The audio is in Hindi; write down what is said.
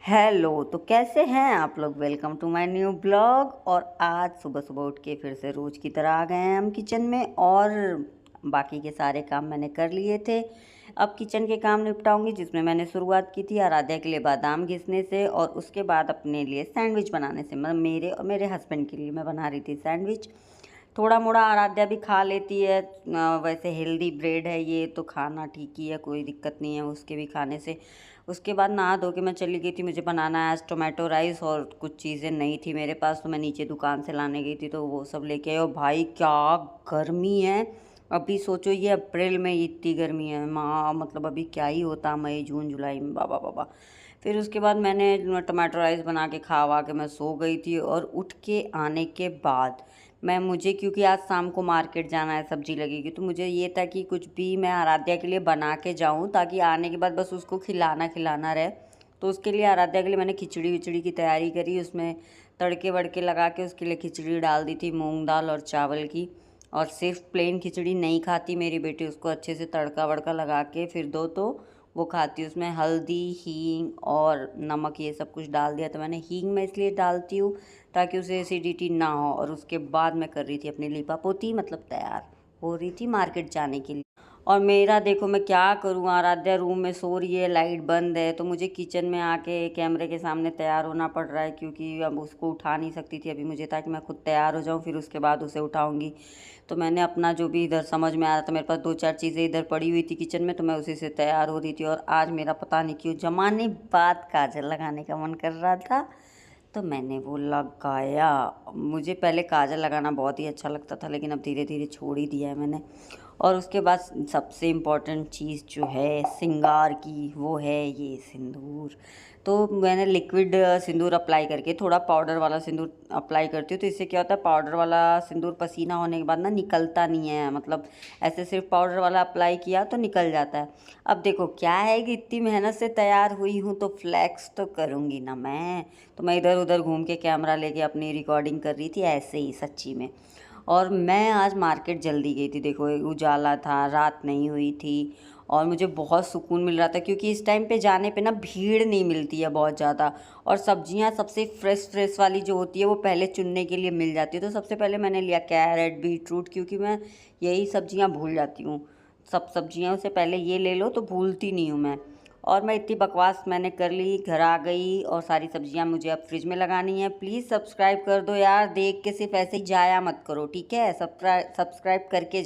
हेलो, तो कैसे हैं आप लोग। Welcome to my new blog. और आज सुबह सुबह उठ के फिर से रोज़ की तरह आ गए हैं हम किचन में। और बाकी के सारे काम मैंने कर लिए थे। अब किचन के काम निपटाऊंगी, जिसमें मैंने शुरुआत की थी आराध्या के लिए बादाम घिसने से, और उसके बाद अपने लिए सैंडविच बनाने से। मतलब मेरे और मेरे हस्बैंड के लिए मैं बना रही थी सैंडविच। थोड़ा मोड़ा आराध्या भी खा लेती है। वैसे हेल्दी ब्रेड है ये, तो खाना ठीक ही है, कोई दिक्कत नहीं है उसके भी खाने से। उसके बाद नहा धो के मैं चली गई थी, मुझे बनाना है आज टोमेटो राइस, और कुछ चीज़ें नहीं थी मेरे पास, तो मैं नीचे दुकान से लाने गई थी, तो वो सब लेके आई। और भाई क्या गर्मी है। अभी सोचो, ये अप्रैल में इतनी गर्मी है माँ, मतलब अभी क्या ही होता मई जून जुलाई में, बाबा बाबा। फिर उसके बाद मैंने टमाटो राइस बना के खा के मैं सो गई थी। और उठ के आने के बाद मुझे, क्योंकि आज शाम को मार्केट जाना है, सब्जी लगेगी, तो मुझे ये था कि कुछ भी मैं आराध्या के लिए बना के जाऊँ, ताकि आने के बाद बस उसको खिलाना खिलाना रहे। तो उसके लिए आराध्या के लिए मैंने खिचड़ी विचड़ी की तैयारी करी। उसमें तड़के वड़के लगा के उसके लिए खिचड़ी डाल दी थी, मूंग दाल और चावल की। और सिर्फ प्लेन खिचड़ी नहीं खाती मेरी बेटी, उसको अच्छे से तड़का वड़का लगा के फिर दो तो वो खाती। उसमें हल्दी, हींग और नमक ये सब कुछ डाल दिया। तो मैंने हींग मैं इसलिए डालती हूँ ताकि उसे एसिडिटी ना हो। और उसके बाद मैं कर रही थी अपनी लिपा पोती, मतलब तैयार हो रही थी मार्केट जाने के लिए। और मेरा देखो, मैं क्या करूँ, आराध्या रूम में सो रही है, लाइट बंद है, तो मुझे किचन में आके कैमरे के सामने तैयार होना पड़ रहा है, क्योंकि अब उसको उठा नहीं सकती थी। अभी मुझे था कि मैं खुद तैयार हो जाऊँ, फिर उसके बाद उसे उठाऊँगी। तो मैंने अपना जो भी इधर समझ में आ रहा था, मेरे पास दो चार चीज़ें इधर पड़ी हुई थी किचन में, तो मैं उसी से तैयार हो रही थी। और आज मेरा पता नहीं क्यों जमाने बाद काजल लगाने का मन कर रहा था, तो मैंने वो लगाया। मुझे पहले काजल लगाना बहुत ही अच्छा लगता था, लेकिन अब धीरे धीरे छोड़ ही दिया है मैंने। और उसके बाद सबसे इम्पॉर्टेंट चीज़ जो है श्रृंगार की, वो है ये सिंदूर। तो मैंने लिक्विड सिंदूर अप्लाई करके, थोड़ा पाउडर वाला सिंदूर अप्लाई करती हूँ, तो इससे क्या होता है, पाउडर वाला सिंदूर पसीना होने के बाद ना निकलता नहीं है। मतलब ऐसे सिर्फ पाउडर वाला अप्लाई किया तो निकल जाता है। अब देखो क्या है कि इतनी मेहनत से तैयार हुई हूँ, तो फ्लैक्स तो करूँगी ना मैं। तो मैं इधर उधर घूम के कैमरा लेके अपनी रिकॉर्डिंग कर रही थी, ऐसे ही सच्ची में। और मैं आज मार्केट जल्दी गई थी, देखो उजाला था, रात नहीं हुई थी। और मुझे बहुत सुकून मिल रहा था, क्योंकि इस टाइम पे जाने पे ना भीड़ नहीं मिलती है बहुत ज़्यादा। और सब्जियां सबसे फ्रेश फ्रेश वाली जो होती है वो पहले चुनने के लिए मिल जाती है। तो सबसे पहले मैंने लिया कैरेट, बीट रूट, क्योंकि मैं यही सब्जियां भूल जाती हूँ। सब सब्जियों से पहले ये ले लो तो भूलती नहीं हूँ मैं। और मैं इतनी बकवास मैंने कर ली, घर आ गई, और सारी सब्जियां मुझे अब फ्रिज में लगानी है। प्लीज़ सब्सक्राइब कर दो यार, देख के सिर्फ ऐसे ही जाया मत करो, ठीक है। सब्सक्राइब करके